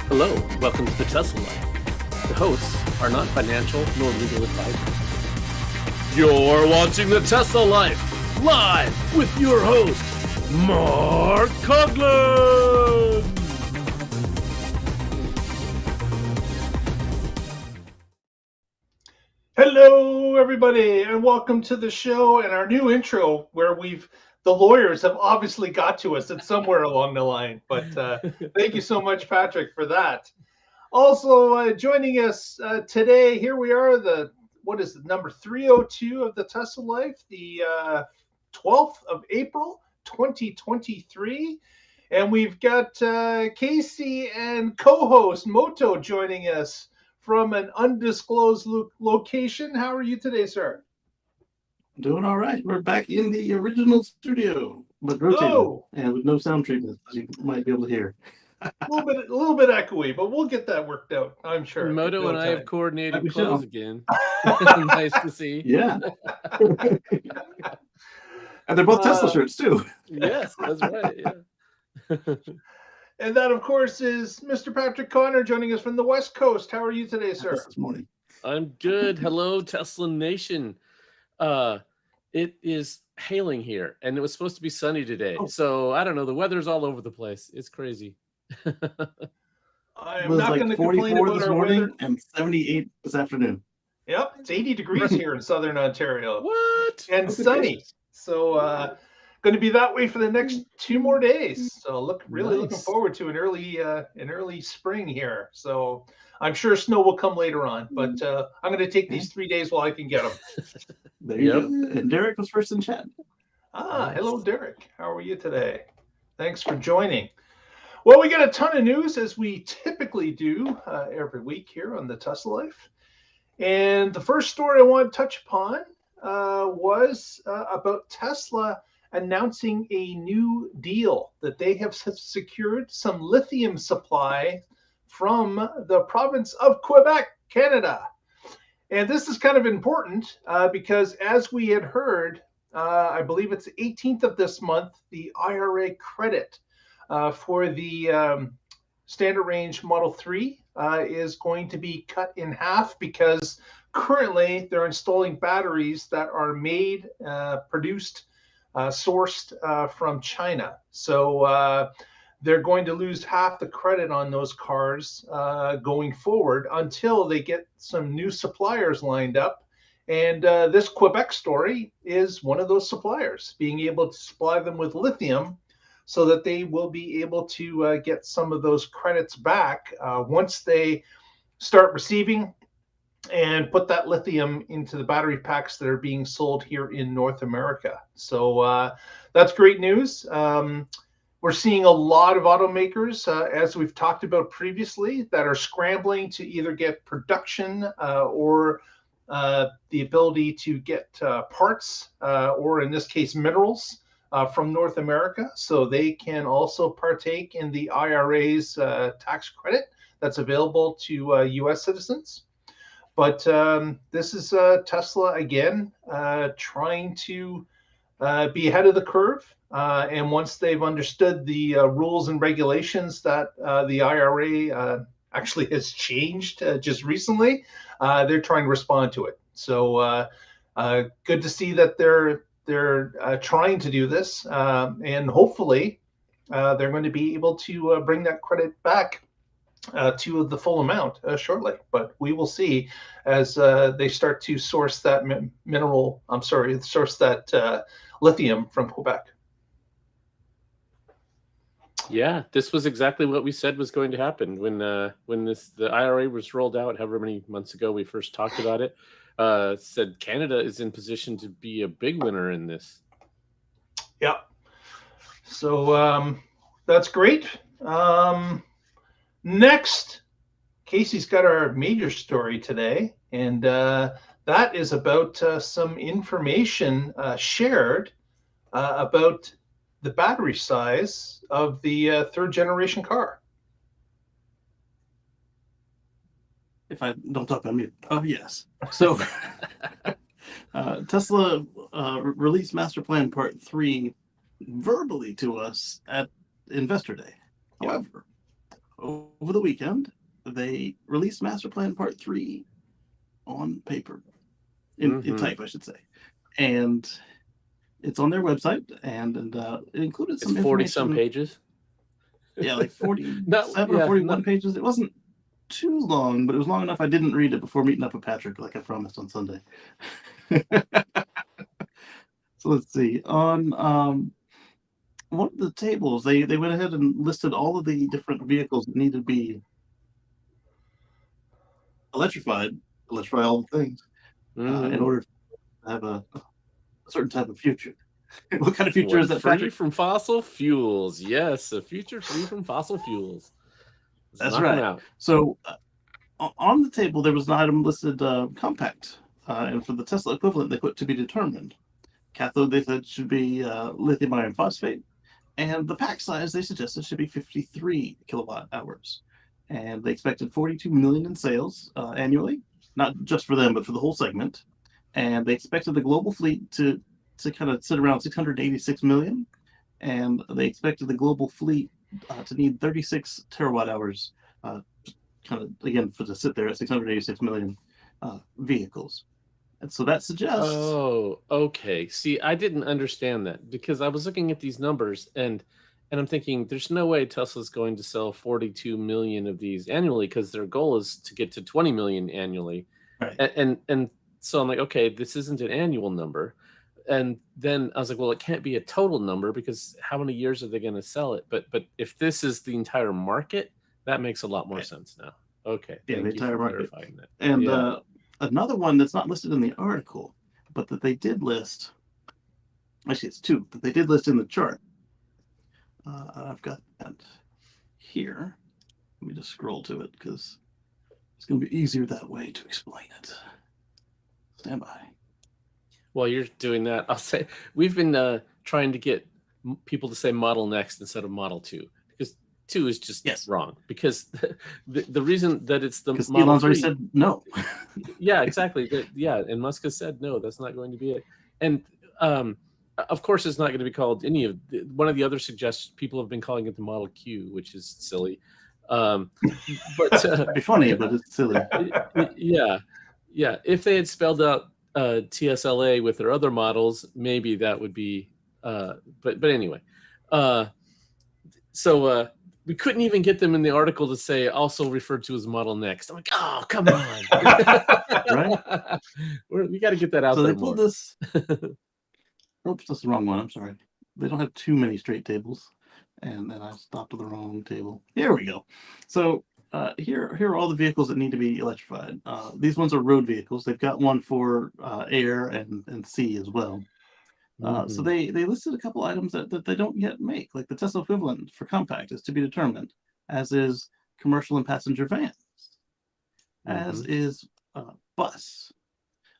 Hello, welcome to the Tesla Life. The hosts are not financial nor legal advisors. You're watching the Tesla Life live with your host, Mark Coughlin. Hello, everybody, and welcome to the show and our new intro where the lawyers have obviously got to us. It's somewhere along the line, but thank you so much, Patrick, for that. Also joining us today, here we are, number 302 of the Tesla Life, the 12th of April, 2023. And we've got Casey and co-host Moto joining us from an undisclosed location. How are you today, sir? Doing all right. We're back in the original studio, but rotating and with no sound treatment, as you might be able to hear. A little bit echoey, but we'll get that worked out, I'm sure. Moto and I have coordinated clothes again. Nice to see. Yeah. And they're both Tesla shirts, too. Yes, that's right. Yeah. And that, of course, is Mr. Patrick Connor joining us from the West Coast. How are you today, sir? This morning. I'm good. Hello, Tesla Nation. It is hailing here, and it was supposed to be sunny today. Oh. So I don't know. The weather's all over the place. It's crazy. I'm not going to complain about this our morning weather. And 78 this afternoon. Yep, it's 80 degrees here in Southern Ontario. What? And sunny. So going to be that way for the next 2 more days. So looking forward to an early spring here. So I'm sure snow will come later on, but I'm going to take these 3 days while I can get them. There you go. And Derek was first in chat. Hello, Derek. How are you today? Thanks for joining. Well, we got a ton of news, as we typically do every week here on the Tesla Life. And the first story I want to touch upon was about Tesla announcing a new deal that they have secured some lithium supply from the province of Quebec, Canada. And this is kind of important because, as we had heard, I believe it's the 18th of this month, the IRA credit for the standard range Model 3 is going to be cut in half because currently they're installing batteries that are made, produced, sourced from China. So they're going to lose half the credit on those cars going forward until they get some new suppliers lined up. And this Quebec story is one of those suppliers, being able to supply them with lithium so that they will be able to get some of those credits back once they start receiving and put that lithium into the battery packs that are being sold here in North America. So that's great news. We're seeing a lot of automakers, as we've talked about previously, that are scrambling to either get production or the ability to get parts, or in this case, minerals from North America, so they can also partake in the IRA's tax credit that's available to U.S. citizens. But this is Tesla, again, trying to be ahead of the curve. And once they've understood the rules and regulations that the IRA actually has changed just recently, they're trying to respond to it. So good to see that they're trying to do this, and hopefully they're going to be able to bring that credit back to the full amount shortly. But we will see as they start to source that lithium from Quebec. Yeah, this was exactly what we said was going to happen when the IRA was rolled out, however many months ago we first talked about it. Said Canada is in position to be a big winner in this. Yeah. So that's great. Next, Casey's got our major story today, and that is about some information shared about the battery size of the third generation car. If I don't talk on mute. Oh, yes. So Tesla released Master Plan Part 3 verbally to us at Investor Day. However, over the weekend, they released Master Plan Part 3 on paper, in type, I should say. And it's on their website, and it included some It's 40-some information. pages. Yeah, like 47 or 41 pages. It wasn't too long, but it was long enough I didn't read it before meeting up with Patrick, like I promised on Sunday. So let's see. On one of the tables, they went ahead and listed all of the different vehicles that need to be electrify all the things, in order to have a certain type of future. What kind of future is that, Free Patrick? from fossil fuels. Yes, a future free from fossil fuels. That's right. So on the table, there was an item listed compact, and for the Tesla equivalent, they put to be determined. Cathode, they said, should be lithium iron phosphate, and the pack size they suggested should be 53 kilowatt hours. And they expected 42 million in sales annually, not just for them, but for the whole segment. And they expected the global fleet to kind of sit around 686 million, and they expected the global fleet to need 36 terawatt hours, kind of again to sit there at 686 million vehicles. And so that suggests. Oh, okay. See, I didn't understand that because I was looking at these numbers and I'm thinking there's no way Tesla's going to sell 42 million of these annually because their goal is to get to 20 million annually. Right. And so I'm like, okay, this isn't an annual number. And then I was like, well, it can't be a total number because how many years are they going to sell it? But if this is the entire market, that makes a lot more sense now. Okay. Yeah, the entire market. That. And another one that's not listed in the article, but that they did list. Actually, it's two that they did list in the chart. I've got that here. Let me just scroll to it because it's going to be easier that way to explain it. Stand by. While you're doing that, I'll say we've been trying to get people to say Model Next instead of Model 2 because 2 is just wrong. Because the reason that it's the because Model Elon's 3, already said no. Yeah, exactly. And Musk has said no, that's not going to be it. And of course, it's not going to be called any of one of the other suggestions. People have been calling it the Model Q, which is silly. But it'd be funny, but it's silly. Yeah. If they had spelled out TSLA with their other models, maybe that would be. But anyway, so we couldn't even get them in the article to say also referred to as Model Next. I'm like, oh, come on, right? We got to get that out there. So they pulled this. Oops, that's the wrong one. I'm sorry. They don't have too many straight tables, and then I stopped at the wrong table. Here we go. So here are all the vehicles that need to be electrified. These ones are road vehicles. They've got one for air and sea as well. So they listed a couple items that they don't yet make, like the Tesla equivalent for compact is to be determined, as is commercial and passenger vans, as is bus.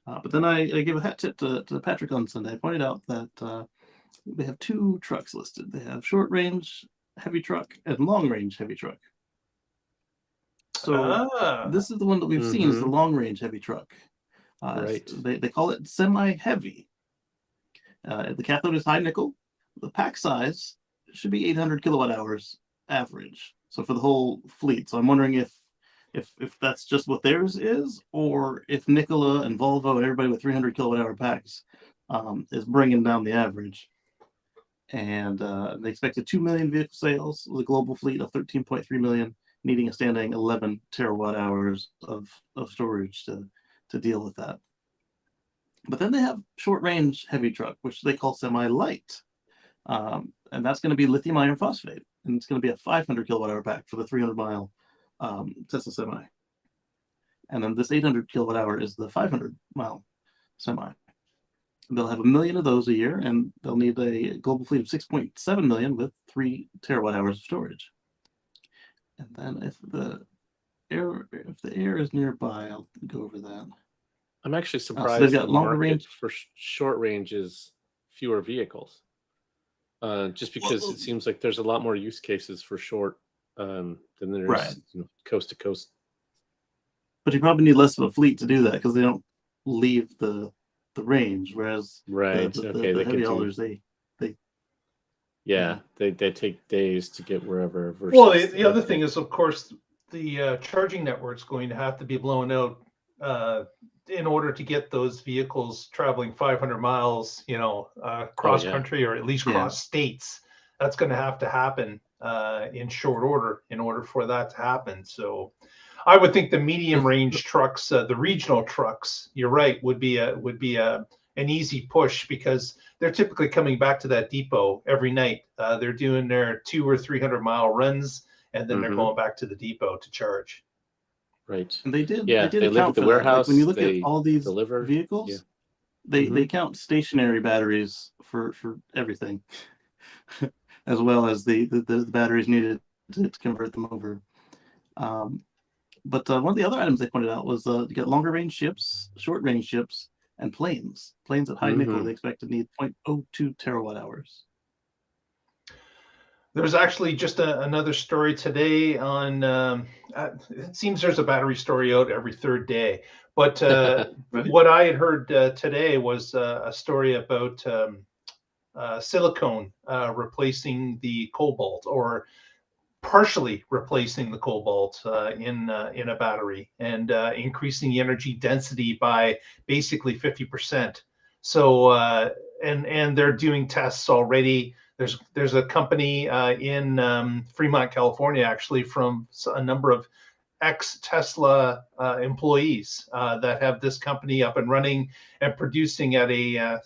But then I gave a hat tip to Patrick on Sunday. I pointed out that they have two trucks listed. They have short range heavy truck and long range heavy truck. So this is the one that we've seen is the long range heavy truck. Right. They call it semi-heavy. The cathode is high nickel. The pack size should be 800 kilowatt hours average. So for the whole fleet. So I'm wondering if that's just what theirs is, or if Nikola and Volvo and everybody with 300 kilowatt hour packs is bringing down the average. And they expected 2 million vehicle sales with a global fleet of 13.3 million, needing a standing 11 terawatt hours of storage to deal with that. But then they have short range heavy truck, which they call semi-light. And that's going to be lithium iron phosphate. And it's going to be a 500 kilowatt hour pack for the 300 mile Tesla semi. And then this 800 kilowatt hour is the 500 mile semi. They'll have 1 million of those a year, and they'll need a global fleet of 6.7 million with 3 terawatt hours of storage. And then if the air is nearby, I'll go over that. I'm actually surprised got the longer market range for short range is fewer vehicles. Just because it seems like there's a lot more use cases for short than there's coast to coast. But you probably need less of a fleet to do that because they don't leave the range, whereas the heavy haulers they Yeah, they take days to get wherever. Versus Well, the other thing is, of course, the charging network's going to have to be blown out in order to get those vehicles traveling 500 miles, cross country or at least cross states. That's going to have to happen in short order in order for that to happen. So I would think the medium range trucks, the regional trucks, you're right, would be an easy push because they're typically coming back to that depot every night. They're doing their 200 or 300 mile runs, and then they're going back to the depot to charge. Right. And they did. Yeah, they live at account the for that. warehouse. Like when you look they at all these deliver vehicles, they count stationary batteries for everything, as well as the batteries needed to convert them over. But one of the other items they pointed out was you get longer range ships, short range ships, and planes. Planes at high nickel, they expect to need 0.02 terawatt hours. There's actually just another story today on, it seems there's a battery story out every third day. But what I had heard today was a story about silicone replacing the cobalt, or partially replacing the cobalt in a battery, and increasing the energy density by basically 50%. So and they're doing tests already. There's a company in Fremont, California, actually, from a number of ex-Tesla employees that have this company up and running and producing at a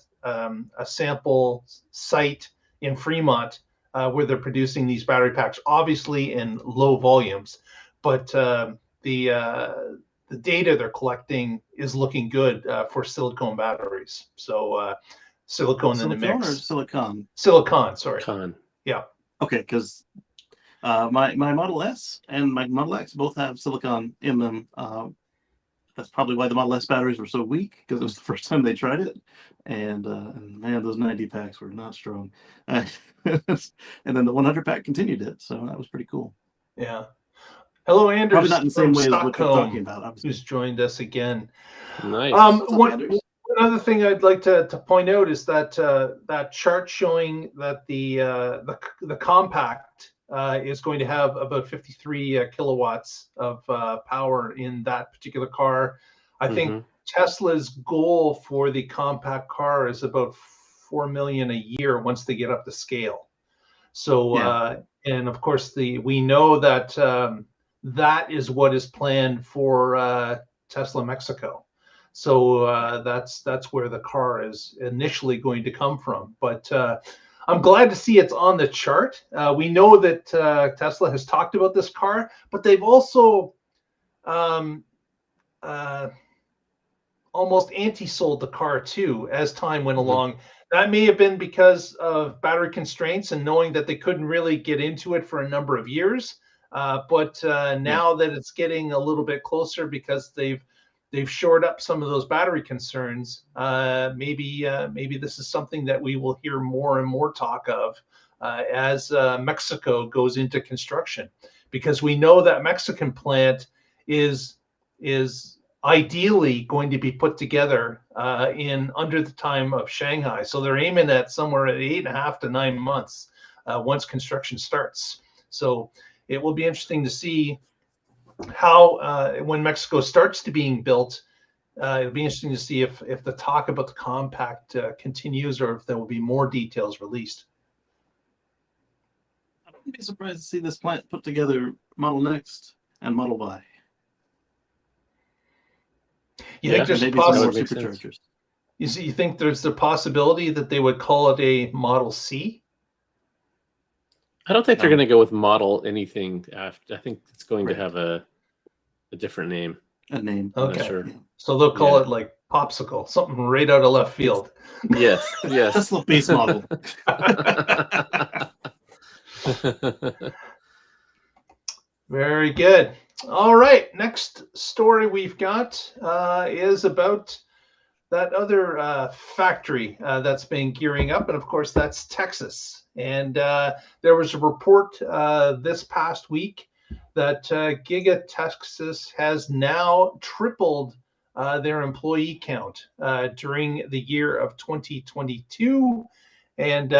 sample site in Fremont, where they're producing these battery packs, obviously in low volumes, but the data they're collecting is looking good for silicone batteries. So silicone in the mix. Or silicon? Silicon, sorry. Yeah. Okay, because my Model S and my Model X both have silicon in them. That's probably why the Model S batteries were so weak, because it was the first time they tried it. And man, those 90 packs were not strong. And then the 100 pack continued it. So that was pretty cool. Yeah. Hello, Anders. Probably not in the same way as what you're Stockholm, talking about, obviously. who's joined us again. Nice. One other thing I'd like to point out is that that chart showing that the compact is going to have about 53 kilowatts of power in that particular car. I think Tesla's goal for the compact car is about 4 million a year once they get up to scale. So and of course we know that that is what is planned for Tesla Mexico. So that's where the car is initially going to come from. But I'm glad to see it's on the chart. We know that Tesla has talked about this car, but they've also almost anti-sold the car too as time went along. That may have been because of battery constraints and knowing that they couldn't really get into it for a number of years. But now that it's getting a little bit closer because they've shored up some of those battery concerns, maybe this is something that we will hear more and more talk of as Mexico goes into construction, because we know that Mexican plant is ideally going to be put together in under the time of Shanghai. So they're aiming at somewhere at 8.5 to 9 months once construction starts. So it will be interesting to see how when Mexico starts to being built, it'll be interesting to see if the talk about the compact continues, or if there will be more details released. I wouldn't be surprised to see this plant put together Model Next and Model Y. You think there's maybe more superchargers? You think there's the possibility that they would call it a Model C? I don't think they're going to go with model anything after. I think it's going to have a different name. A name. Okay. Sure. So they'll call it like Popsicle, something right out of left field. Yes. Yes. Tesla base model. Very good. All right. Next story we've got is about that other factory that's been gearing up. And of course, that's Texas. And there was a report this past week that Giga Texas has now tripled their employee count during the year of 2022. And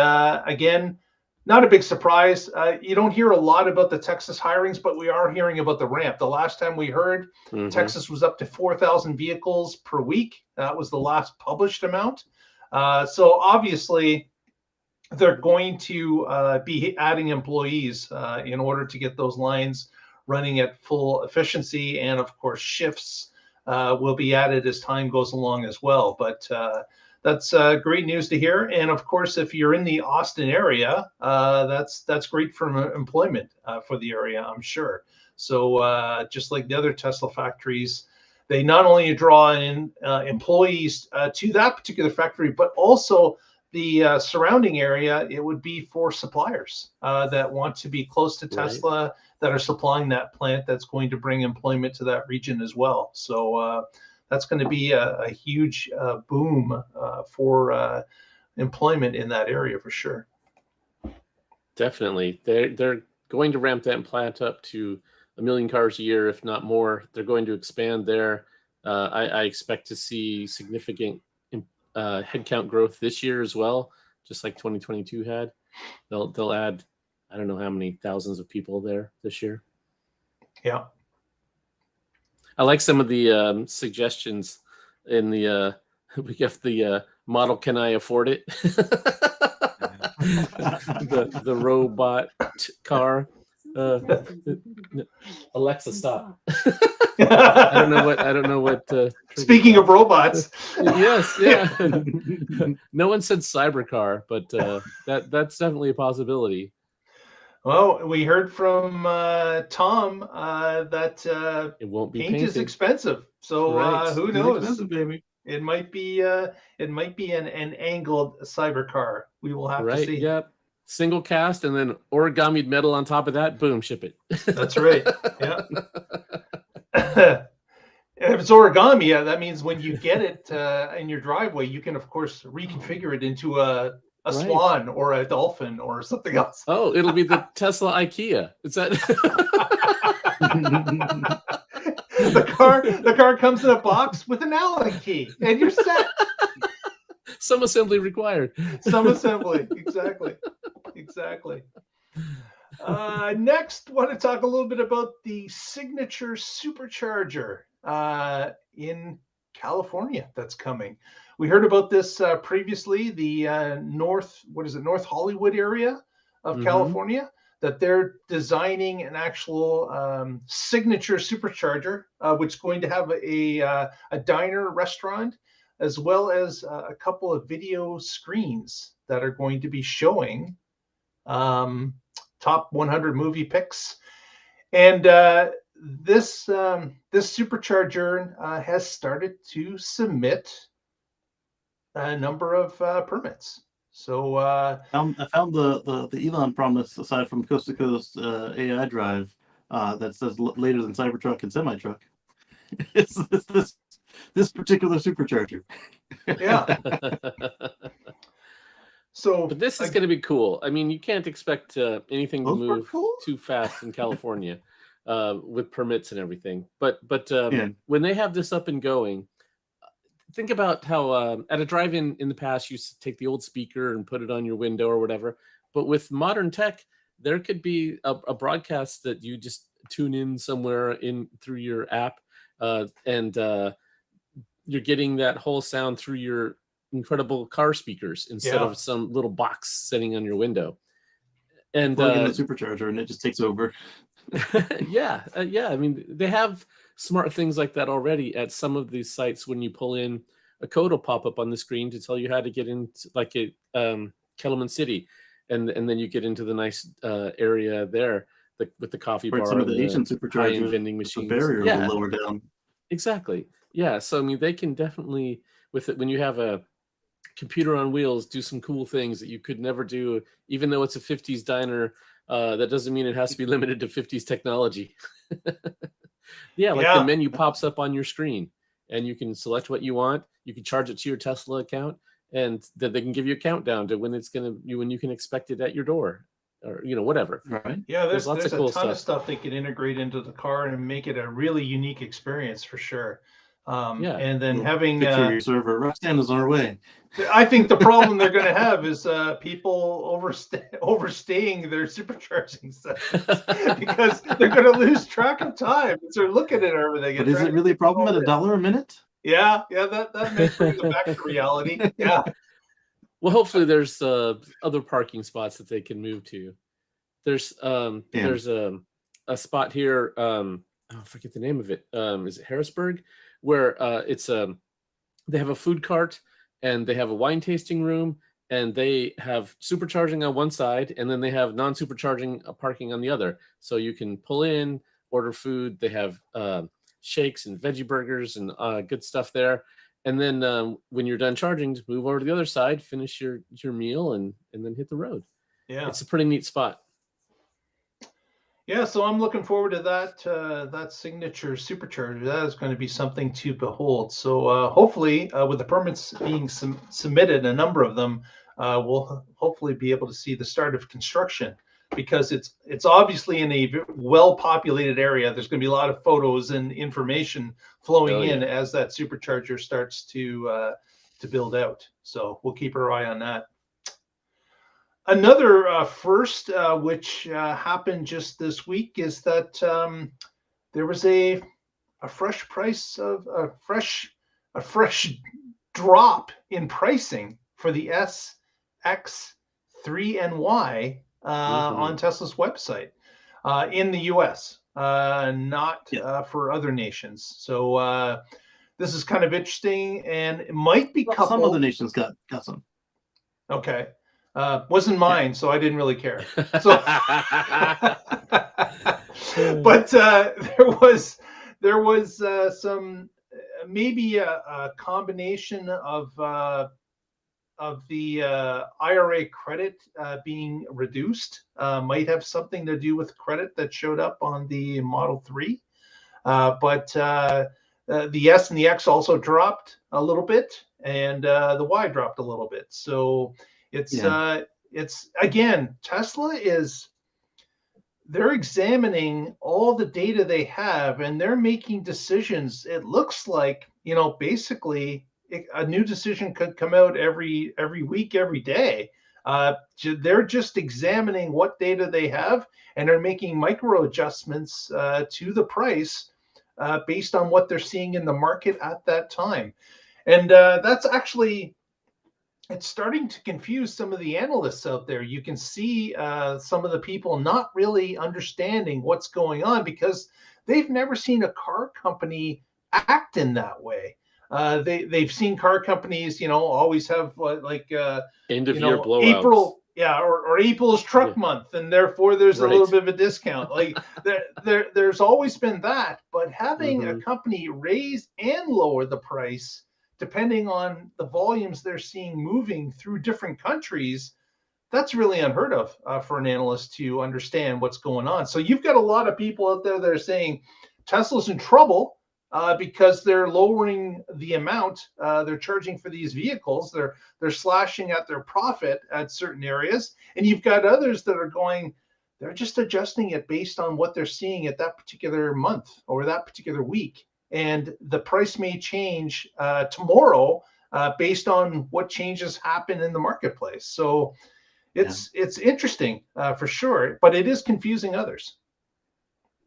again, not a big surprise. You don't hear a lot about the Texas hirings, but we are hearing about the ramp. The last time we heard, Texas was up to 4,000 vehicles per week. That was the last published amount. So obviously, they're going to be adding employees in order to get those lines running at full efficiency. And of course, shifts will be added as time goes along as well. But that's great news to hear. And of course, if you're in the Austin area, that's great for employment for the area, I'm sure. So just like the other Tesla factories, they not only draw in employees to that particular factory, but also the surrounding area. It would be for suppliers that want to be close to Tesla, that are supplying that plant, that's going to bring employment to that region as well. So that's going to be a huge boom for employment in that area for sure. Definitely. They're going to ramp that plant up to 1 million cars a year, if not more. They're going to expand there. I expect to see significant headcount growth this year as well, just like 2022 had. They'll add, I don't know how many thousands of people there this year. Yeah. I like some of the suggestions in the we have the model "Can I afford it?" the robot car. Alexa, stop. I don't know what. Speaking of robots. Yes, yeah. No one said cybercar, but that's definitely a possibility. Well, we heard from Tom that it won't be paint painted. is expensive. So who knows? Baby. It might be an angled cybercar. We will have to see. Yep. Single cast and then origamied metal on top of that. Boom, ship it. That's right. Yeah. If it's origami, that means when you get it in your driveway, you can of course reconfigure it into a swan or a dolphin or something else. Oh, it'll be the Tesla IKEA. Is that the car comes in a box with an Allen key and you're set. Some assembly required. Some assembly. Exactly. Next, want to talk a little bit about the signature supercharger in California that's coming. We heard about this previously, the North Hollywood area of California, that they're designing an actual signature supercharger, which is going to have a diner restaurant, as well as a couple of video screens that are going to be showing top 100 movie picks. And this supercharger has started to submit a number of permits. So I found the Elon promise, aside from coast to coast AI drive, that says later than Cybertruck and semi-truck. It's this particular supercharger. Yeah. So, but this is going to be cool. I mean, you can't expect anything to move too fast in California with permits and everything. But when they have this up and going, think about how at a drive-in in the past, you used to take the old speaker and put it on your window or whatever. But with modern tech, there could be a broadcast that you just tune in somewhere through your app, and you're getting that whole sound through your incredible car speakers instead of some little box sitting on your window. And plug in the supercharger and it just takes over. Yeah. I mean, they have smart things like that already at some of these sites. When you pull in, a code will pop up on the screen to tell you how to get into, like at Kellerman City, and then you get into the nice area there with the coffee bar, some of the Asian superchargers, vending machines. The barrier will lower down. Exactly. Yeah. So I mean, they can definitely, with it, when you have a computer on wheels, do some cool things that you could never do, even though it's a 50s diner. That doesn't mean it has to be limited to 50s technology. The menu pops up on your screen and you can select what you want. You can charge it to your Tesla account, and then they can give you a countdown to when you can expect it at your door, or whatever. Right. Yeah, there's lots of cool ton of stuff they can integrate into the car and make it a really unique experience for sure. Yeah. And then having Good for your server. Roxanne is on her way. I think the problem they're going to have is people overstaying their supercharging sessions because they're going to lose track of time. So they're looking at everything. But is it really a problem at $1 a minute? Yeah, that may bring them back to reality. Yeah. Well, hopefully there's other parking spots that they can move to. There's a spot here. I forget the name of it. Is it Harrisburg? Where it's they have a food cart and they have a wine tasting room and they have supercharging on one side and then they have non-supercharging parking on the other. So you can pull in, order food. They have shakes and veggie burgers and good stuff there. And then when you're done charging, just move over to the other side, finish your meal, and then hit the road. Yeah, it's a pretty neat spot. Yeah, so I'm looking forward to that signature supercharger. That is going to be something to behold. So hopefully, with the permits being submitted, a number of them, we'll hopefully be able to see the start of construction, because it's obviously in a well-populated area. There's going to be a lot of photos and information flowing in as that supercharger starts to build out. So we'll keep our eye on that. Another first, which happened just this week, is that there was a fresh price of a fresh drop in pricing for the SX3NY on Tesla's website in the US, not for other nations. So this is kind of interesting, and it might be coupled. Some other nations got some. Okay. Wasn't mine, so I didn't really care. So, but there was some maybe a combination of the IRA credit being reduced. Might have something to do with credit that showed up on the Model 3, but the S and the X also dropped a little bit, and the Y dropped a little bit. So it's again, Tesla they're examining all the data they have, and they're making decisions. It looks like, basically a new decision could come out every week, every day. They're just examining what data they have, and are making micro adjustments to the price based on what they're seeing in the market at that time. And that's actually, it's starting to confuse some of the analysts out there. You can see some of the people not really understanding what's going on, because they've never seen a car company act in that way. They've seen car companies, always have end of year blowouts. April, or April's truck month, and therefore there's a little bit of a discount. Like there's always been that, but having a company raise and lower the price depending on the volumes they're seeing moving through different countries, that's really unheard of for an analyst to understand what's going on. So you've got a lot of people out there that are saying Tesla's in trouble because they're lowering the amount they're charging for these vehicles. They're slashing at their profit at certain areas. And you've got others that are going, they're just adjusting it based on what they're seeing at that particular month or that particular week. And the price may change tomorrow based on what changes happen in the marketplace. So it's interesting for sure, but it is confusing others.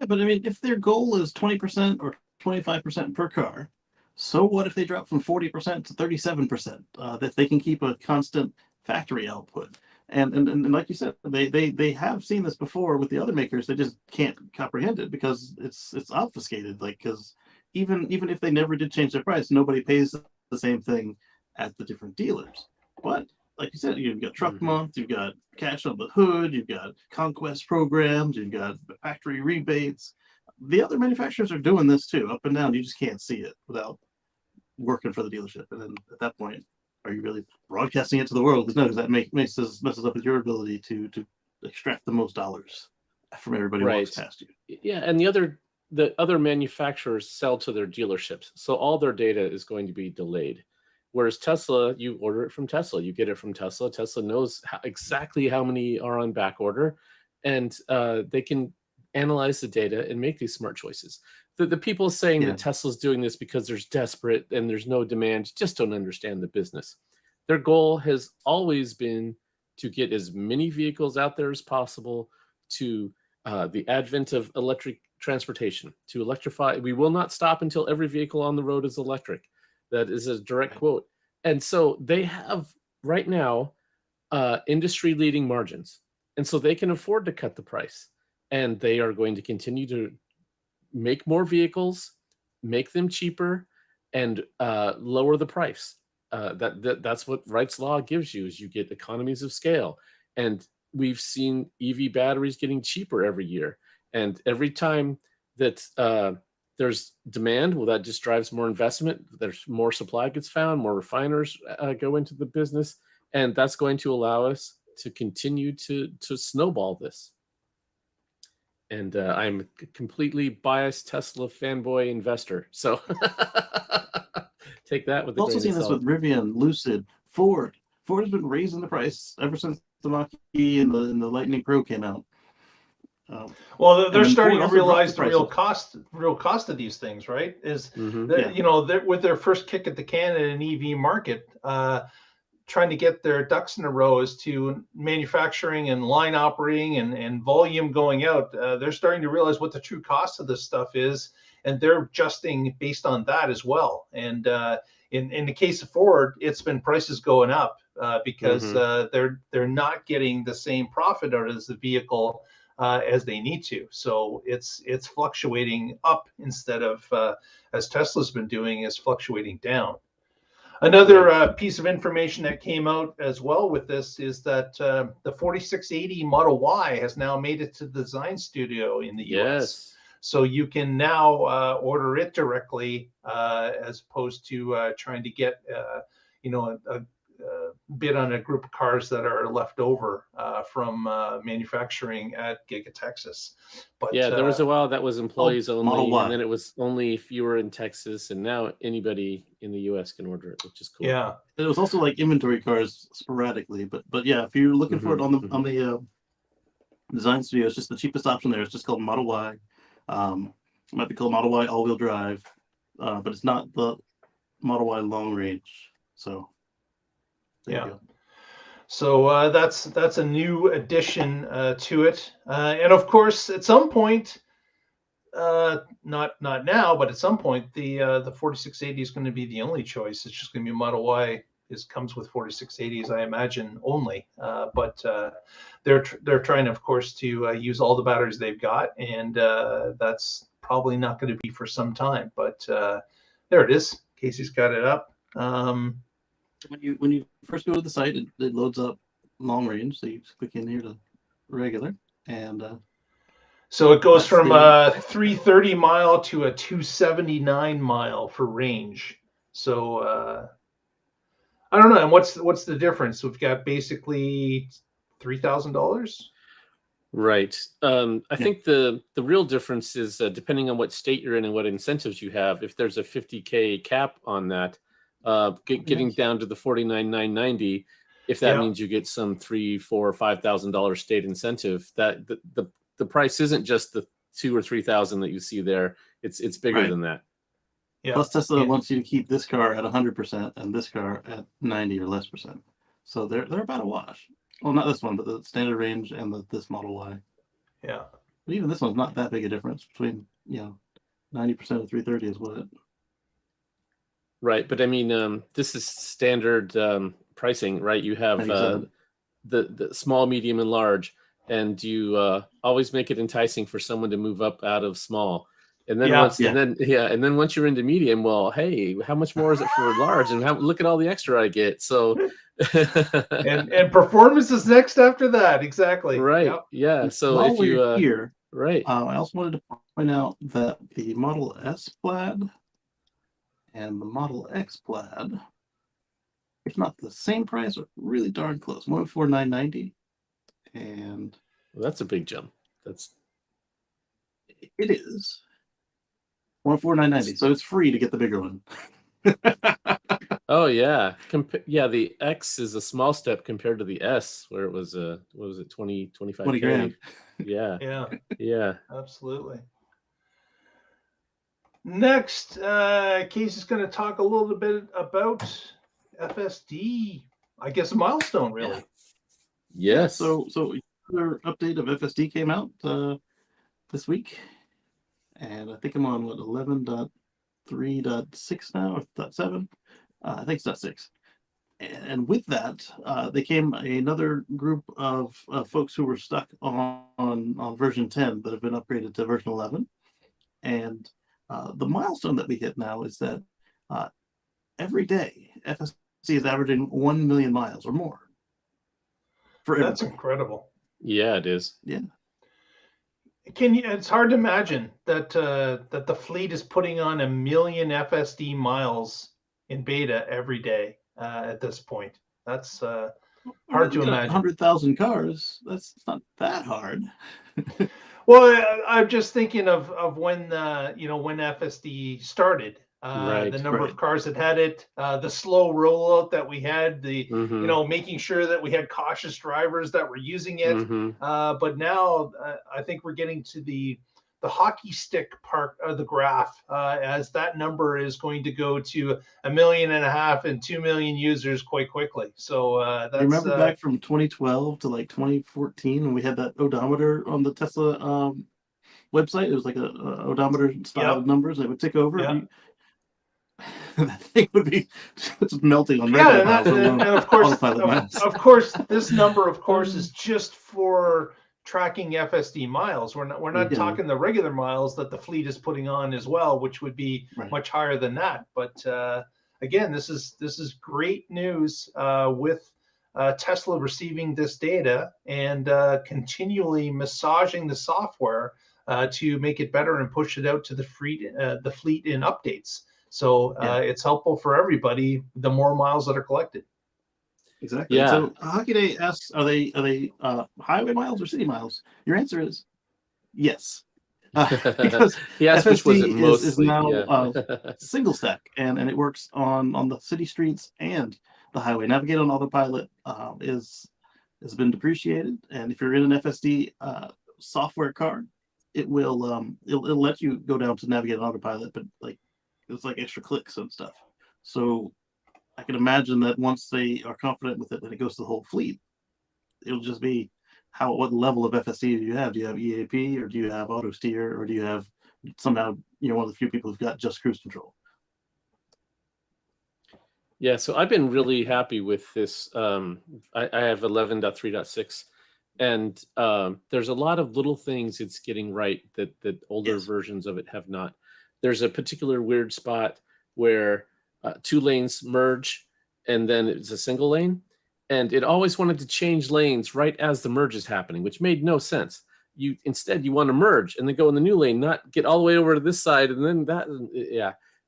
Yeah, but I mean, if their goal is 20% or 25% per car, so what if they drop from 40% to 37%? That they can keep a constant factory output. And like you said, they have seen this before with the other makers. They just can't comprehend it because it's obfuscated. Because even if they never did change their price, nobody pays the same thing at the different dealers. But like you said, you've got truck month, you've got cash on the hood, you've got conquest programs, you've got factory rebates. The other manufacturers are doing this too, up and down. You just can't see it without working for the dealership. And then at that point, are you really broadcasting it to the world? Because no, because that messes up with your ability to extract the most dollars from everybody who walks past you. Yeah, and the other manufacturers sell to their dealerships, so all their data is going to be delayed. Whereas Tesla, you order it from Tesla, you get it from Tesla. Tesla knows exactly how many are on back order, and they can analyze the data and make these smart choices. The people saying that Tesla's doing this because there's desperate and there's no demand just don't understand the business. Their goal has always been to get as many vehicles out there as possible, to the advent of electric transportation, to electrify. We will not stop until every vehicle on the road is electric. That is a direct quote. And so they have right now industry-leading margins. And so they can afford to cut the price. And they are going to continue to make more vehicles, make them cheaper, and lower the price. That's what Wright's Law gives you, is you get economies of scale. And we've seen EV batteries getting cheaper every year. And every time that there's demand, well, that just drives more investment. There's more supply gets found, more refiners go into the business. And that's going to allow us to continue to snowball this. And I'm a completely biased Tesla fanboy investor. So take that with a grain of salt. I've also seen this with Rivian, Lucid, Ford. Ford has been raising the price ever since the Mach-E and the Lightning Pro came out. Well, they're starting to realize the real cost of these things, right? Is you know, with their first kick at the can in an EV market, trying to get their ducks in a row as to manufacturing and line operating and volume going out. They're starting to realize what the true cost of this stuff is, and they're adjusting based on that as well. And in the case of Ford, it's been prices going up because they're not getting the same profit out of the vehicle as they need to. So it's fluctuating up instead of, as Tesla's been doing, is fluctuating down. Another piece of information that came out as well with this is that the 4680 Model Y has now made it to the design studio in the US. So you can now order it directly as opposed to trying to get you know, a bid on a group of cars that are left over from manufacturing at Giga Texas. But there was a while that was employees only, and then it was only if you were in Texas, and now anybody in the US can order it, which is cool. Yeah, it was also like inventory cars sporadically, but yeah, if you're looking for it on the design studio, it's just the cheapest option there. It's just called Model Y. It might be called Model Y all-wheel drive, but it's not the Model Y long range. So so that's a new addition to it, and of course at some point, not now, but at some point the 4680 is going to be the only choice. It's just going to be Model Y. Comes with 4680s, I imagine, only. But they're trying, of course, to use all the batteries they've got, and that's probably not going to be for some time. But there it is. Casey's got it up. When you first go to the site, it loads up long range. So you just click in here to regular, and so it goes from a 330 mile to a 279 mile for range. So I don't know. And what's the difference? We've got basically $3,000. Right. I think the real difference is depending on what state you're in and what incentives you have. If there's a $50K cap on that, getting down to the $49,990, if that means you get some $3,000, $4,000, $5,000 state incentive, that the price isn't just the $2,000 or $3,000 that you see there. It's bigger than that. Yeah. Plus, Tesla wants you to keep this car at 100% and this car at 90 or less %. So they're about a wash. Well, not this one, but the standard range and this Model Y. Yeah. But even this one's not that big a difference between 90% of 330 is what it. Right, but I mean, this is standard pricing, right? You have the small, medium, and large, and you always make it enticing for someone to move up out of small. And then and then once you're into medium, well, hey, how much more is it for large? And look at all the extra I get. So and performance is next after that, exactly. Right. Yep. Yeah. So while if you we're here, right, I also wanted to point out that the Model S Plaid and the Model X Plaid, if not the same price, are really darn close. $149,990, and that's a big jump. It is $149,990, so it's free to get the bigger one. Oh yeah, yeah. The X is a small step compared to the S, where it was what was it, 25K? 20 grand. Yeah, Yeah, yeah. absolutely. Next, Casey's going to talk a little bit about FSD. I guess a milestone, really. Yes. So another update of FSD came out this week, and I think I'm on what 11.3.6 now, or 0.7. I think it's 0.6. And with that, they came another group of folks who were stuck on version 10 that have been upgraded to version 11. And the milestone that we hit now is that every day FSD is averaging 1 million miles or more. That's incredible. Yeah, it is. Yeah. It's hard to imagine that that the fleet is putting on 1 million FSD miles in beta every day at this point. That's hard to imagine. 100,000 cars. That's not that hard. Well, I'm just thinking of when when FSD started. The number of cars that had it, the slow rollout that we had, making sure that we had cautious drivers that were using it. But now I think we're getting to the hockey stick part of the graph, as that number is going to go to 1.5 million and 2 million users quite quickly. So that's. I remember back from 2012 to like 2014 when we had that odometer on the Tesla website. It was like a odometer style numbers that would tick over. Yeah. That thing would be just melting on regular miles. And of course, this number, of course, is just for tracking FSD miles. We're not talking the regular miles that the fleet is putting on as well, which would be much higher than that. But again, this is great news with Tesla receiving this data and continually massaging the software to make it better and push it out to the fleet in updates. So it's helpful for everybody, the more miles that are collected. Exactly. Yeah. So Hockey Day asks, are they highway miles or city miles? Your answer is yes. Because FSD is now single stack, and it works on the city streets and the highway. Navigate on autopilot has been depreciated, and if you're in an FSD software car, it will it'll let you go down to navigate on autopilot, but it's like extra clicks and stuff. So I can imagine that once they are confident with it, when it goes to the whole fleet, it'll just be what level of FSD do you have? Do you have EAP, or do you have auto steer, or do you have somehow one of the few people who've got just cruise control? Yeah, so I've been really happy with this. I have 11.3.6, and there's a lot of little things it's getting right that older versions of it have not. There's a particular weird spot where 2 lanes merge, and then it's a single lane, and it always wanted to change lanes right as the merge is happening, which made no sense. Instead you want to merge and then go in the new lane, not get all the way over to this side and then that.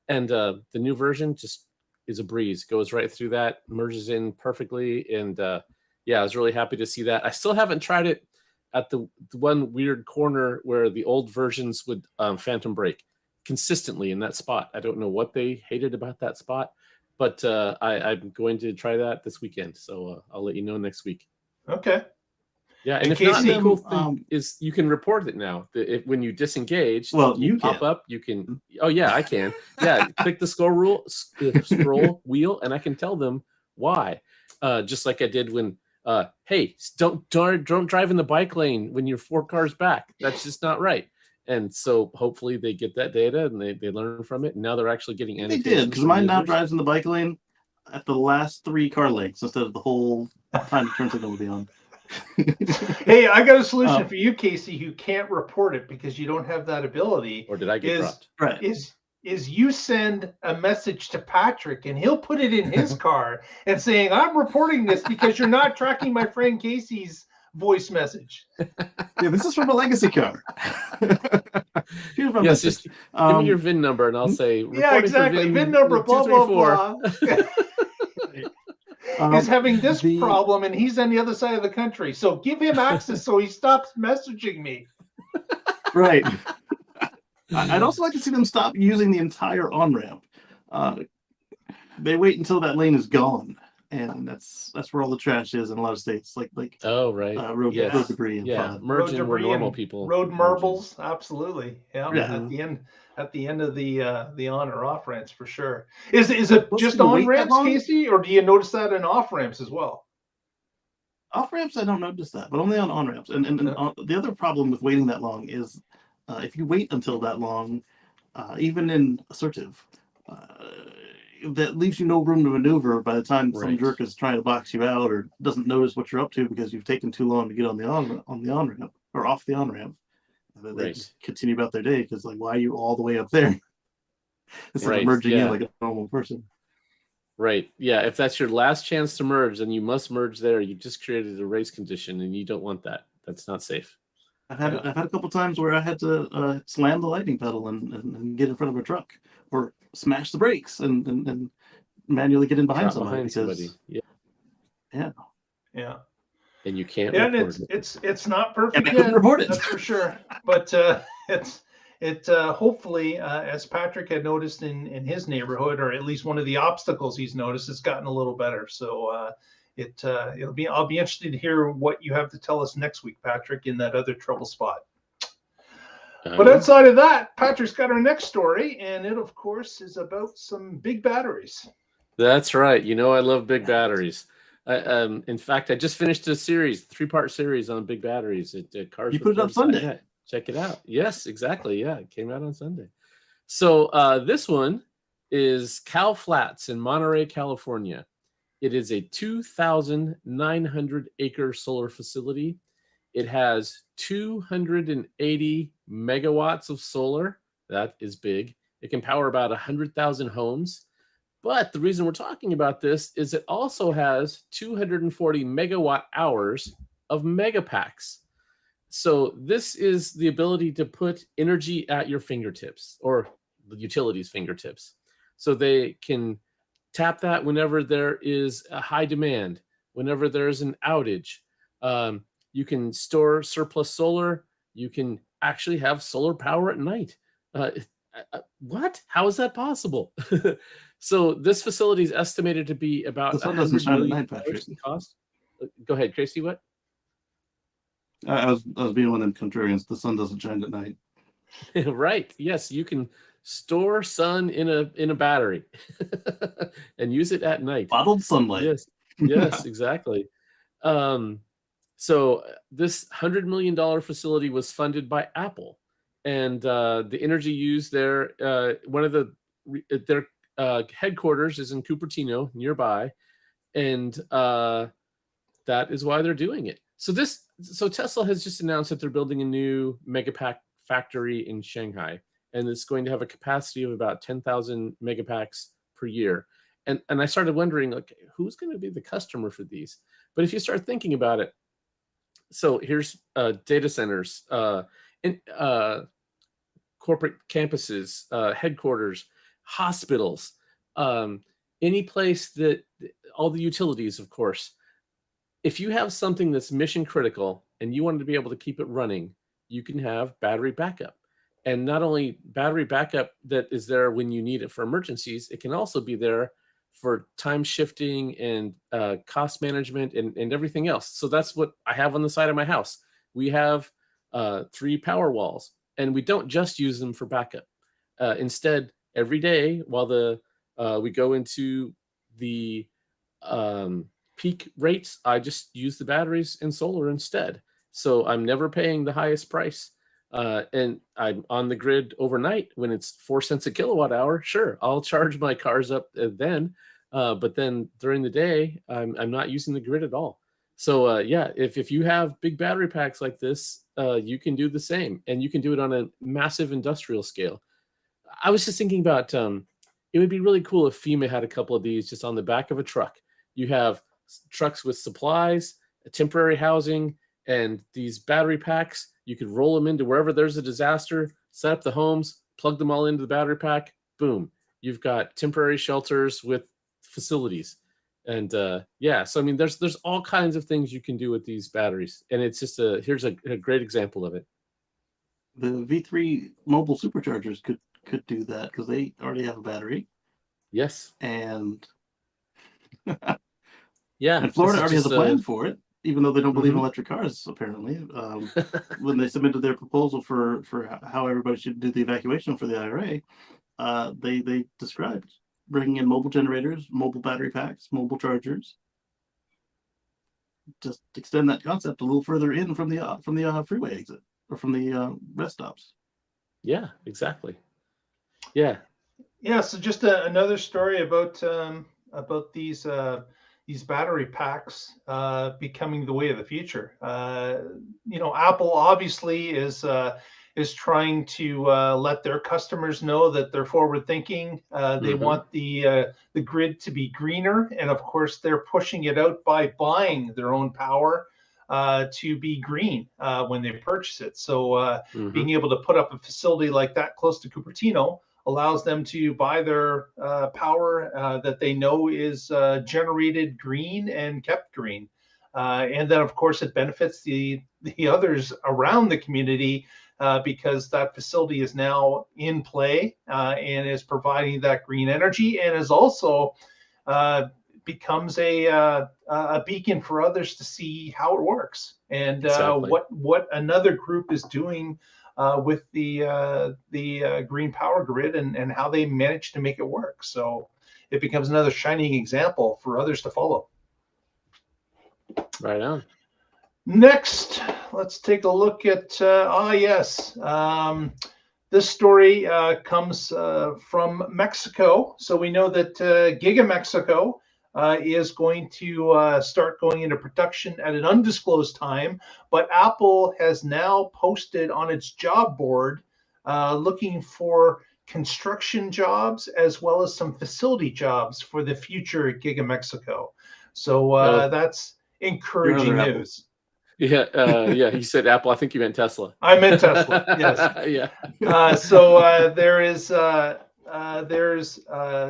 And the new version just is a breeze, goes right through that, merges in perfectly, and I was really happy to see that. I still haven't tried it at the one weird corner where the old versions would phantom brake consistently in that spot. I don't know what they hated about that spot, but I'm going to try that this weekend. So I'll let you know next week. Okay. Yeah, and if not, the cool thing is you can report it now. When you disengage, you pop up. You can. Oh yeah, I can. Yeah, click the scroll wheel, and I can tell them why. Just like I did when. Hey, don't drive in the bike lane when you're 4 cars back. That's just not right. And so hopefully they get that data and they learn from it. And now they're actually getting annotations. They did, because mine now drives in the bike lane at the last 3 car lengths instead of the whole time the turn signal will be on. Hey, I got a solution for you, Casey, who can't report it because you don't have that ability. Or did I get dropped? Right. Is you send a message to Patrick and he'll put it in his car and saying, I'm reporting this because you're not tracking my friend Casey's voice message. Yeah, this is from a legacy car. Yes, just give me your VIN number and I'll say, exactly. VIN number, blah, blah, blah. He's having this problem and he's on the other side of the country. So give him access so he stops messaging me. Right. I'd also like to see them stop using the entire on-ramp. they wait until that lane is gone, and that's where all the trash is in a lot of states, like Oh, right. road Yes. debris and Yeah, fun. merging where debris normal and people road merge in. marbles, absolutely. Yeah, Yeah. at the end of the on or off ramps for sure. Is it Plus, just if you on wait that ramps, long- Casey, or do you notice that in off ramps as well? Off ramps, I don't notice that, but only on ramps. And the other problem with waiting that long is if you wait until that long, even in assertive, that leaves you no room to maneuver by the time some Right. jerk is trying to box you out or doesn't notice what you're up to because you've taken too long to get on the on ramp or off the on ramp. And then they Right. just continue about their day because, like, why are you all the way up there instead Right, of merging yeah. in like a normal person? Right. Yeah. If that's your last chance to merge, then you must merge there. You just created a race condition, and you don't want that. That's not safe. I've had a couple times where I had to slam the lightning pedal and get in front of a truck, or smash the brakes and manually get in behind Drop somebody behind because somebody. Yeah. Yeah. And you can't Yeah, and report it. it's not perfect And I couldn't report it. that's for sure. But it hopefully, as Patrick had noticed in his neighborhood, or at least one of the obstacles he's noticed, it's gotten a little better. So I'll be interested to hear what you have to tell us next week, Patrick, in that other trouble spot. But outside of that, Patrick's got our next story, and it, of course, is about some big batteries. That's right. You know, I love big batteries. In fact, I just finished a series, 3-part series on big batteries at Cars. You put it up Sunday. Yeah, check it out. Yes, exactly. Yeah, it came out on Sunday. So this one is Cal Flats in Monterey, California. It is a 2,900 acre solar facility. It has 280 megawatts of solar. That is big. It can power about 100,000 homes. But the reason we're talking about this is it also has 240 megawatt hours of Megapacks. So this is the ability to put energy at your fingertips, or the utilities' fingertips. So they can tap that whenever there is a high demand, whenever there's an outage. You can store surplus solar. You can actually have solar power at night. What? How is that possible? So this facility is estimated to be about The sun doesn't $100 shine at million night, Patrick. in cost. Go ahead, Tracy. What? I was being one of them contrarians. The sun doesn't shine at night. Right. Yes, you can store sun in a battery and use it at night. Bottled sunlight. Yes. Yes, exactly. So this $100 million facility was funded by Apple, and the energy used there, one of their headquarters is in Cupertino, nearby, and that is why they're doing it. So Tesla has just announced that they're building a new Megapack factory in Shanghai, and it's going to have a capacity of about 10,000 Megapacks per year. And I started wondering, like, who's going to be the customer for these? But if you start thinking about it, so here's data centers, corporate campuses, headquarters, hospitals, any place that all the utilities, of course. If you have something that's mission critical and you want to be able to keep it running, you can have battery backup. And not only battery backup that is there when you need it for emergencies, it can also be there for time shifting and cost management and everything else. So that's what I have on the side of my house. We have 3 power walls, and we don't just use them for backup. Instead, every day while we go into the peak rates, I just use the batteries and solar instead. So I'm never paying the highest price. And I'm on the grid overnight when it's 4 cents a kilowatt hour. Sure, I'll charge my cars up then. But then during the day, I'm not using the grid at all. So yeah, if you have big battery packs like this, you can do the same, and you can do it on a massive industrial scale. I was just thinking about it would be really cool if FEMA had a couple of these just on the back of a truck. You have trucks with supplies, temporary housing, and these battery packs. You could roll them into wherever there's a disaster, set up the homes, plug them all into the battery pack. Boom. You've got temporary shelters with facilities. And yeah, so I mean, there's all kinds of things you can do with these batteries. And it's just here's a great example of it. The V3 mobile superchargers could do that because they already have a battery. Yes. And Yeah. and Florida this already is has a just, plan for it, even though they don't believe in Mhm. electric cars. Apparently, when they submitted their proposal for how everybody should do the evacuation for the IRA, they described bringing in mobile generators, mobile battery packs, mobile chargers. Just extend that concept a little further in from the freeway exit or from the rest stops. Yeah, exactly. Yeah. Yeah, so just another story about these battery packs becoming the way of the future. Apple obviously is trying to let their customers know that they're forward thinking. They Mhm. want the grid to be greener, and of course they're pushing it out by buying their own power to be green when they purchase it. So Mhm. being able to put up a facility like that close to Cupertino allows them to buy their power that they know is generated green and kept green. And then, of course, it benefits the others around the community because that facility is now in play and is providing that green energy, and is also becomes a beacon for others to see how it works and Exactly. what another group is doing with the green power grid and how they manage to make it work. So it becomes another shining example for others to follow. Right on. Next, let's take a look at yes. This story comes from Mexico. So we know that Giga Mexico is going to start going into production at an undisclosed time, but Apple has now posted on its job board looking for construction jobs as well as some facility jobs for the future Giga Mexico. So Oh, that's Your encouraging other Apple. news. yeah. Yeah. You said Apple. I think you meant Tesla. I meant Tesla. Yes. Yeah. So there's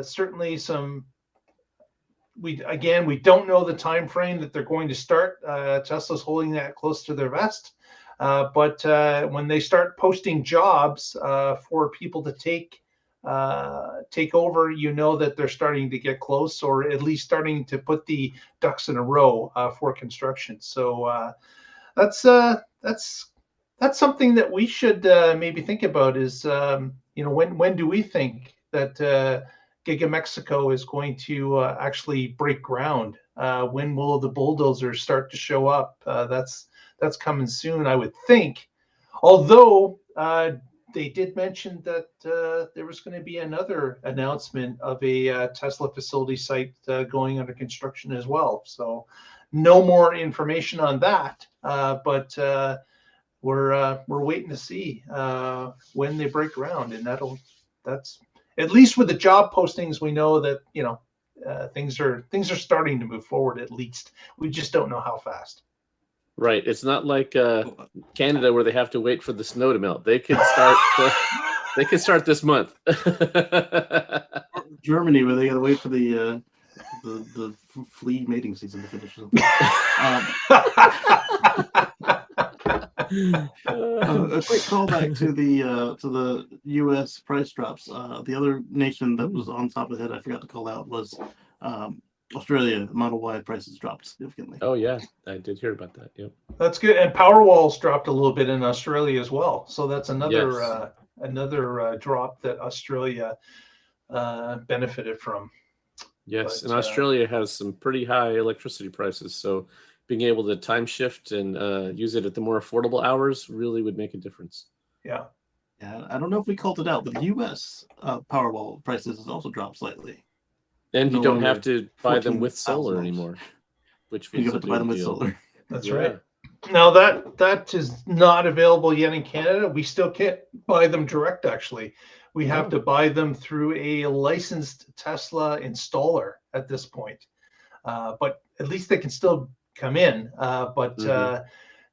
certainly some. We don't know the time frame that they're going to start. Tesla's holding that close to their vest, but when they start posting jobs for people to take over, you know that they're starting to get close, or at least starting to put the ducks in a row for construction. So that's uh, that's that's something that we should maybe think about. Is when do we think that Giga Mexico is going to actually break ground? When will the bulldozers start to show up? That's coming soon, I would think. Although they did mention that there was going to be another announcement of a Tesla facility site going under construction as well. So no more information on that, but we're waiting to see when they break ground, and that's at least with the job postings we know that things are starting to move forward. At least we just don't know how fast. Right. It's not like Canada where they have to wait for the snow to melt. They could start. They could start this month. Germany, where they got to wait for the flea mating season to finish. A quick callback to the U.S. price drops. The other nation that was on top of the head, I forgot to call out, was Australia. Model Y prices dropped significantly. Oh yeah, I did hear about that. Yep. That's good. And Powerwall's dropped a little bit in Australia as well. So that's another Yes. another drop that Australia benefited from. Yes, But and Australia has some pretty high electricity prices, so being able to time shift and use it at the more affordable hours really would make a difference. yeah. Yeah, I don't know if we called it out, but the U.S. Powerwall prices has also dropped slightly. And you No don't have longer to buy them with 14,000 solar homes. anymore, which You was a have to buy them big with deal. solar. That's Yeah. right. Now that is not available yet in Canada. We still can't buy them direct. Actually, we have Oh. to buy them through a licensed Tesla installer at this point. But at least they can still come in. But Mhm.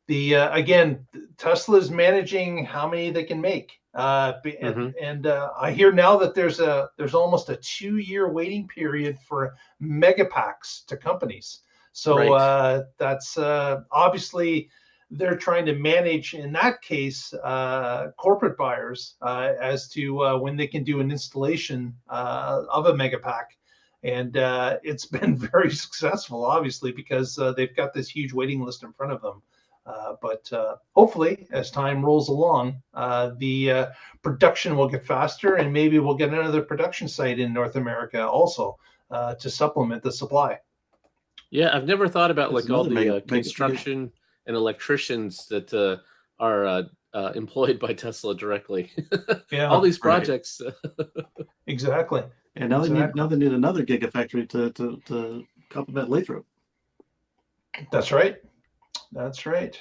again, Tesla's managing how many they can make. Mhm. And I hear now that there's almost a 2-year waiting period for Megapacks to companies. So Right. that's obviously they're trying to manage, in that case, corporate buyers as to when they can do an installation of a Megapack. And it's been very successful, obviously, because they've got this huge waiting list in front of them. But hopefully, as time rolls along, the production will get faster, and maybe we'll get another production site in North America also to supplement the supply. Yeah, I've never thought about That's like all another the construction and electricians that are employed by Tesla directly. Yeah, all these right. projects. Exactly. And now Exactly. they need another gigafactory to complement Lathrop. That's right. That's right.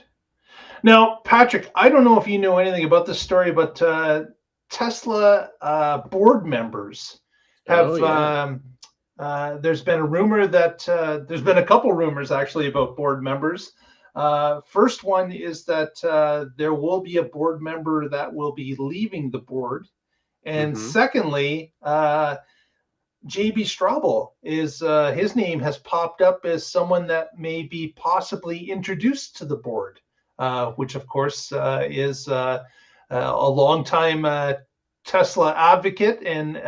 Now, Patrick, I don't know if you know anything about this story, but Tesla board members have. Oh, yeah. There's been a rumor that there's been a couple rumors actually about board members. First one is that there will be a board member that will be leaving the board, and secondly, JB Straubel is his name has popped up as someone that may be possibly introduced to the board, which of course is a longtime Tesla advocate and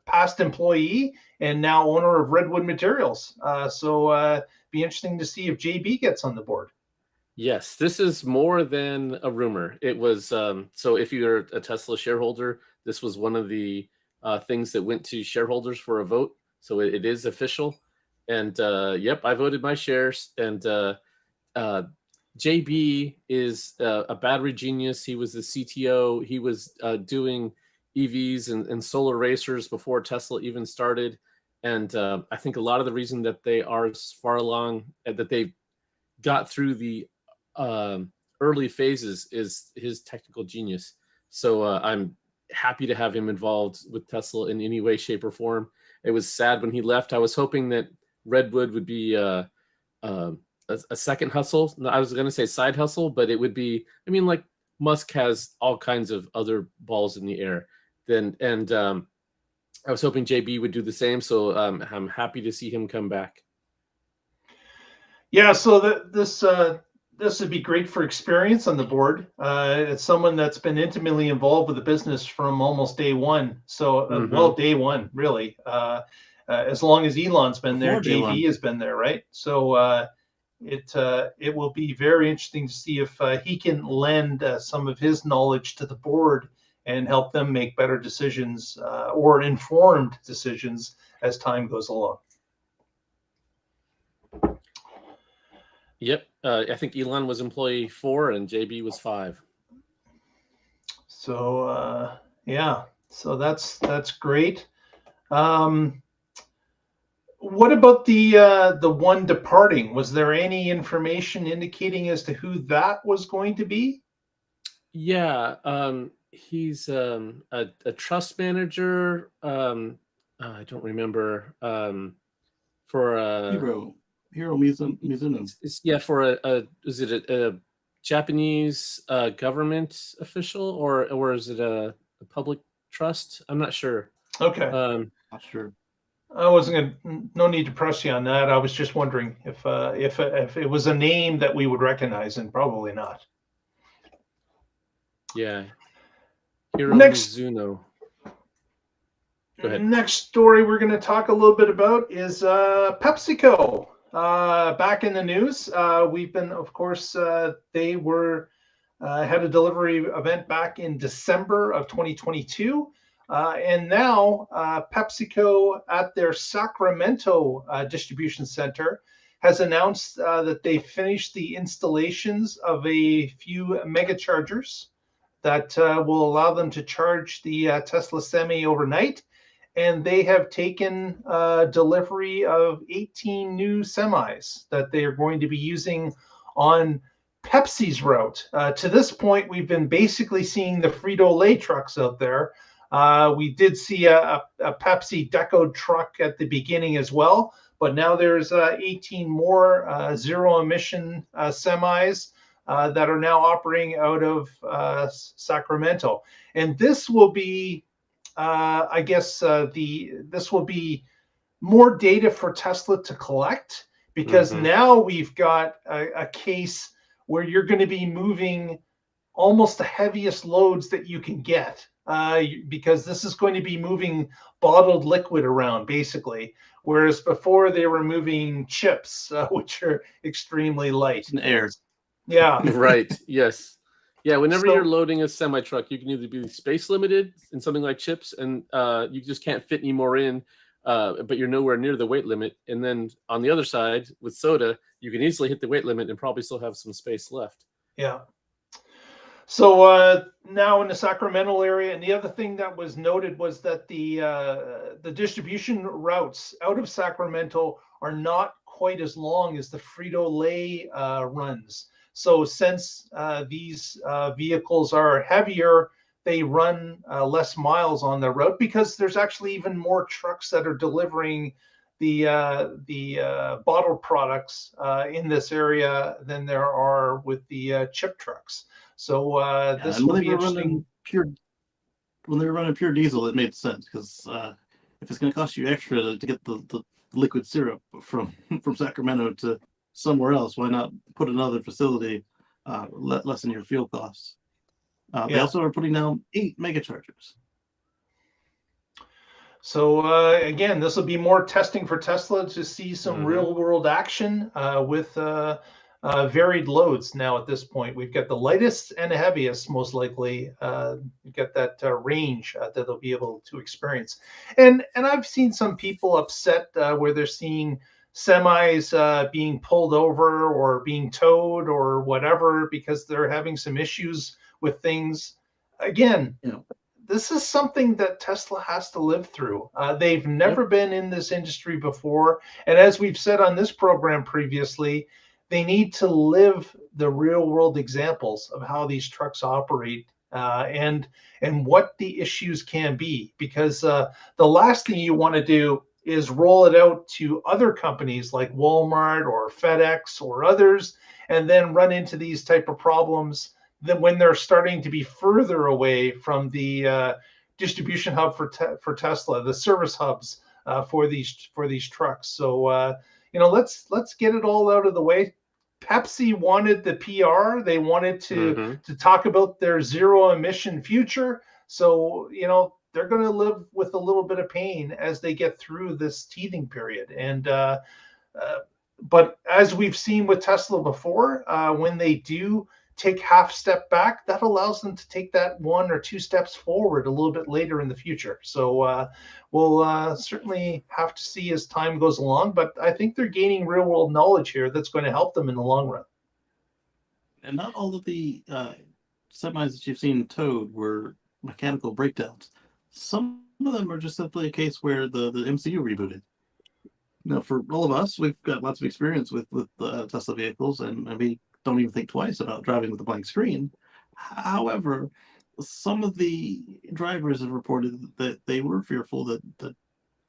past employee, and now owner of Redwood Materials. So be interesting to see if JB gets on the board. Yes, this is more than a rumor. It was so if you're a Tesla shareholder, this was one of the things that went to shareholders for a vote. So it is official. And yep, I voted my shares. And JB is a battery genius. He was the CTO. He was doing EVs and solar racers before Tesla even started. And I think a lot of the reason that they are as far along and that they got through the early phases is his technical genius. So I'm happy to have him involved with Tesla in any way, shape, or form. It was sad when he left. I was hoping that Redwood would be a second hustle. I was going to say side hustle, but it would be, I mean, like Musk has all kinds of other balls in the air. And I was hoping JB would do the same. So I'm happy to see him come back. Yeah, so this would be great for experience on the board. It's someone that's been intimately involved with the business from almost day one. So, well, day one, really. As long as Elon's been there, JB has been there, right? So it will be very interesting to see if he can lend some of his knowledge to the board and help them make better decisions or informed decisions as time goes along. Yep. I think Elon was employee 4 and JB was 5. So yeah, so that's great. What about the one departing? Was there any information indicating as to who that was going to be? Yeah, he's a trust manager. I don't remember. For Hiro Mizuno. Yeah, for is it a Japanese government official or is it a public trust? I'm not sure. Okay. Not sure. I wasn't gonna. No need to press you on that. I was just wondering if it was a name that we would recognize, and probably not. Yeah. Hiro Mizuno. Go ahead. Next story we're going to talk a little bit about is PepsiCo. Back in the news. We've been, of course, they had a delivery event back in December of 2022. And now PepsiCo at their Sacramento distribution center has announced that they finished the installations of a few mega chargers that will allow them to charge the TeslaSemi overnight. And they have taken delivery of 18 new semis that they are going to be using on Pepsi's route. To this point, we've been basically seeing the Frito-Lay trucks out there. We did see a Pepsi Deco truck at the beginning as well, but now there's 18 more zero-emission semis that are now operating out of Sacramento. And this will be I guess this will be more data for Tesla to collect, because now we've got a case where you're going to be moving almost the heaviest loads that you can get, because this is going to be moving bottled liquid around, basically. Whereas before they were moving chips, which are extremely light. It's an air. Yeah. Right. Yes. Yeah. Whenever So- you're loading a semi truck, you can either be space limited in something like chips, and you just can't fit any more in, but you're nowhere near the weight limit. And then on the other side with soda, you can easily hit the weight limit and probably still have some space left. Yeah. So now in the Sacramento area, and the other thing that was noted was that the distribution routes out of Sacramento are not quite as long as the Frito-Lay runs. So since these vehicles are heavier, they run less miles on the route, because there's actually even more trucks that are delivering the bottled products in this area than there are with the chip trucks. So this will be interesting. When they were running pure diesel, it made sense, because if it's going to cost you extra to get the liquid syrup from Sacramento to somewhere else, why not put another facility, lessen your fuel costs? They also are putting down 8 megachargers. So again, this will be more testing for Tesla to see some real world action with varied loads. Now at this point, we've got the lightest and the heaviest, most likely. You get that range that they'll be able to experience. And I've seen some people upset where they're seeing semis being pulled over or being towed or whatever because they're having some issues with things. Again, this is something that Tesla has to live through. They've never been in this industry before. And as we've said on this program previously, they need to live the real world examples of how these trucks operate and what the issues can be. Because the last thing you want to do is roll it out to other companies like Walmart or FedEx or others, and then run into these type of problems then when they're starting to be further away from the distribution hub for Tesla, the service hubs for these trucks. So let's get it all out of the way. Pepsi wanted the PR; they wanted to talk about their zero emission future. So they're going to live with a little bit of pain as they get through this teething period. And but as we've seen with Tesla before, when they do take half step back, that allows them to take that 1 or 2 steps forward a little bit later in the future. So we'll certainly have to see as time goes along, but I think they're gaining real world knowledge here that's going to help them in the long run. And not all of the semis that you've seen towed were mechanical breakdowns. Some of them are just simply a case where the MCU rebooted. Now, for all of us, we've got lots of experience with Tesla vehicles, and we don't even think twice about driving with a blank screen. However, some of the drivers have reported that they were fearful that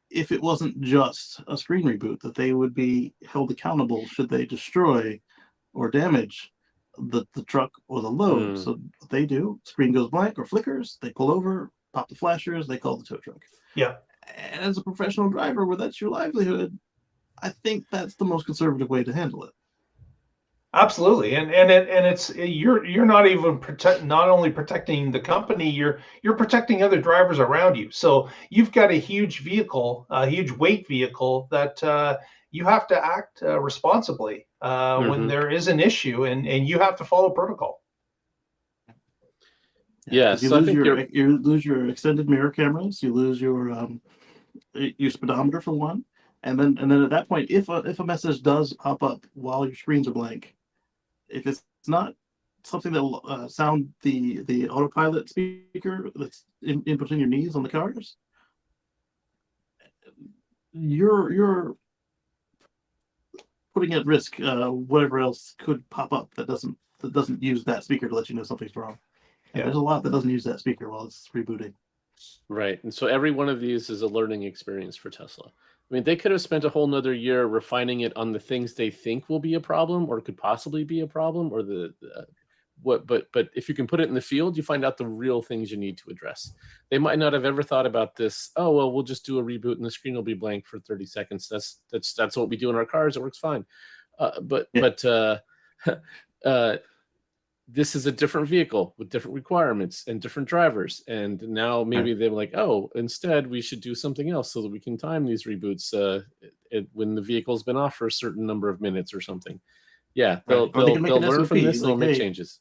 if it wasn't just a screen reboot, that they would be held accountable should they destroy or damage the truck or the load. So what they do, screen goes blank or flickers, they pull over, pop the flashers, they call the tow truck. Yeah. And as a professional driver where that's your livelihood, I think that's the most conservative way to handle it. Absolutely, and it's you're not even not only protecting the company, you're protecting other drivers around you. So you've got a huge vehicle, a huge weight vehicle that you have to act responsibly when there is an issue, and you have to follow protocol. Yeah, so you lose your extended mirror cameras, you lose your speedometer for one, and then at that point, if a message does pop up while your screens are blank, if it's not something that'll sound the autopilot speaker that's in between your knees on the cars, you're putting at risk whatever else could pop up that doesn't use that speaker to let you know something's wrong. And there's a lot that doesn't use that speaker while it's rebooting. Right. And so every one of these is a learning experience for Tesla. I mean, they could have spent a whole nother year refining it on the things they think will be a problem or could possibly be a problem, or but if you can put it in the field, you find out the real things you need to address. They might not have ever thought about this. Oh, well, we'll just do a reboot and the screen will be blank for 30 seconds. That's what we do in our cars. It works fine. But this is a different vehicle with different requirements and different drivers. And now maybe they're like, oh, instead we should do something else so that we can time these reboots when the vehicle's been off for a certain number of minutes or something. Yeah, they'll learn from this and they'll make changes.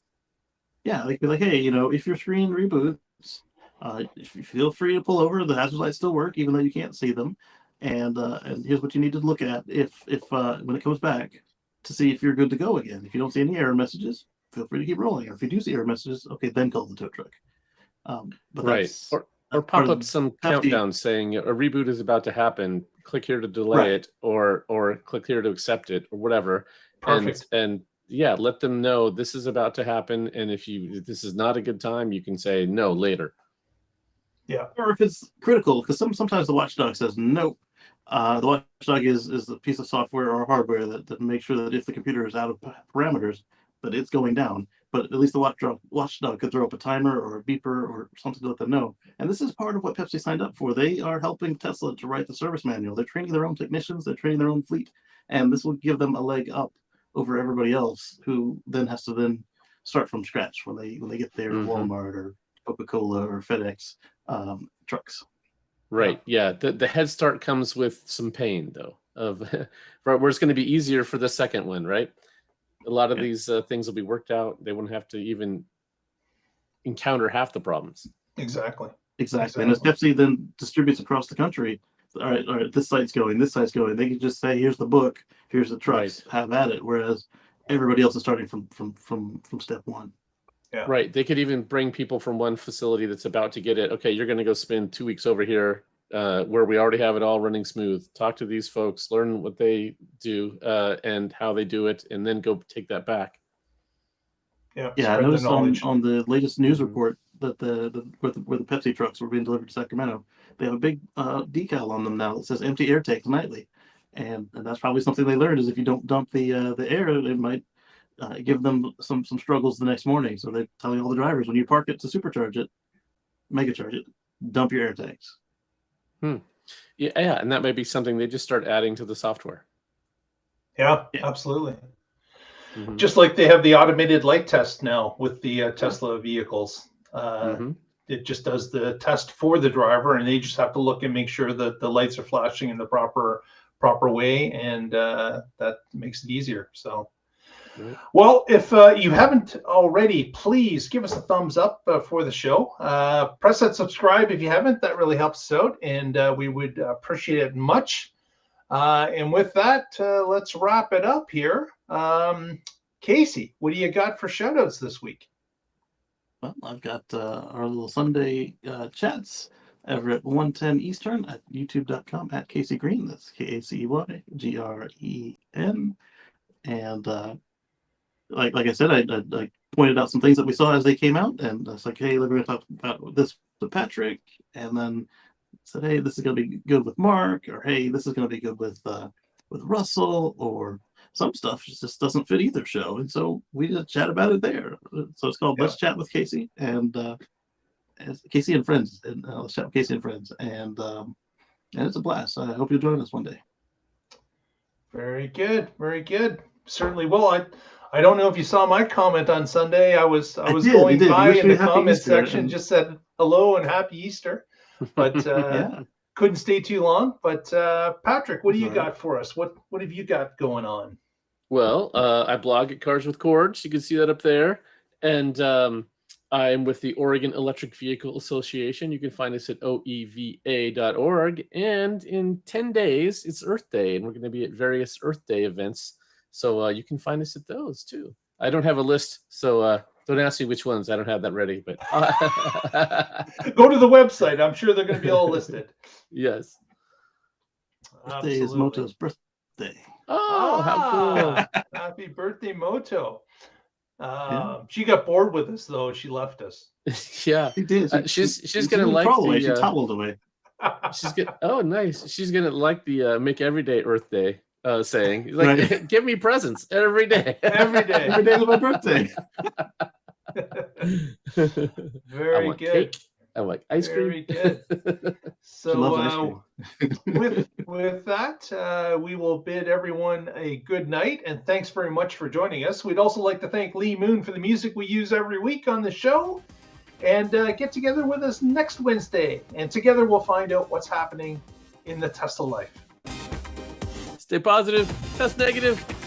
Yeah, like be like, hey, if your screen reboots, if you feel free to pull over. The hazard lights still work, even though you can't see them. And here's what you need to look at if when it comes back to see if you're good to go again. If you don't see any error messages, feel free to keep rolling. Or if you do see error messages, okay, then call the tow truck. But right. Or pop up some countdown saying a reboot is about to happen. Click here to delay it, or click here to accept it, or whatever. Perfect. And yeah, let them know this is about to happen. And if this is not a good time, you can say no later. Yeah. Or if it's critical, because sometimes the watchdog says nope. The watchdog is a piece of software or hardware that makes sure that if the computer is out of parameters, that it's going down. But at least the watchdog could throw up a timer or a beeper or something to let them know. And this is part of what Pepsi signed up for. They are helping Tesla to write the service manual. They're training their own technicians. They're training their own fleet. And this will give them a leg up over everybody else who then has to start from scratch when they get their Walmart or Coca-Cola or FedEx trucks. Right. Yeah. The head start comes with some pain, though, where it's going to be easier for the second one, right? A lot of these things will be worked out. They won't have to even encounter half the problems. Exactly. And as Pepsi then distributes across the country, all right, this site's going, they can just say, here's the book, here's the trucks, have at it. Whereas everybody else is starting from step one. Yeah. Right. They could even bring people from one facility that's about to get it. Okay, you're going to go spend 2 weeks over here where we already have it all running smooth. Talk to these folks, learn what they do and how they do it, and then go take that back. Yeah. I noticed on the latest news report that where the Pepsi trucks were being delivered to Sacramento, they have a big decal on them now that says empty air tanks nightly, and that's probably something they learned is if you don't dump the air, it might give them some struggles the next morning. So they're telling all the drivers when you park it to supercharge it, megacharge it, dump your air tanks. Yeah, and that may be something they just start adding to the software. Yeah. Absolutely. Just like they have the automated light test now with the Tesla vehicles. It just does the test for the driver, and they just have to look and make sure that the lights are flashing in the proper way, and that makes it easier. So, well, if you haven't already, please give us a thumbs up for the show. Press that subscribe if you haven't. That really helps us out, and we would appreciate it much. And with that, let's wrap it up here. Casey, what do you got for shoutouts this week? Well, I've got our little Sunday chats over at 1:10 Eastern at youtube.com at Casey Green. That's KACEYGREN. And like I said, I pointed out some things that we saw as they came out, and I was like, hey, we're going to talk about this with Patrick, and then said, hey, this is going to be good with Mark, or hey, this is going to be good with Russell, or some stuff just doesn't fit either show, and so we just chat about it there. So it's called Let's Chat with Casey, and Casey and Friends, and Let's Chat with Casey and Friends, and it's a blast. I hope you'll join us one day. Very good. Certainly will. I don't know if you saw my comment on Sunday. I was going by in the comment section, just said hello and happy Easter, but couldn't stay too long. But Patrick, what do you got for us? What have you got going on? Well, I blog at Cars with Cords. You can see that up there, and I'm with the Oregon Electric Vehicle Association. You can find us at oeva.org. And in 10 days, it's Earth Day, and we're going to be at various Earth Day events. So you can find us at those too. I don't have a list, so don't ask me which ones. I don't have that ready. But go to the website. I'm sure they're going to be all listed. Yes. Today is Moto's birthday. Oh, how cool! Happy birthday, Moto. She got bored with us though. She left us. Yeah, she did. She's gonna like the. She toweled away. Oh, nice. She's gonna like the make every day Earth Day. Saying like, give me presents every day. Every day is my birthday. Very good. Cake. I like ice cream. Very good. She loves ice So cream. with that, we will bid everyone a good night, and thanks very much for joining us. We'd also like to thank Lee Moon for the music we use every week on the show, and get together with us next Wednesday, and together we'll find out what's happening in the Tesla life. Stay positive, test negative,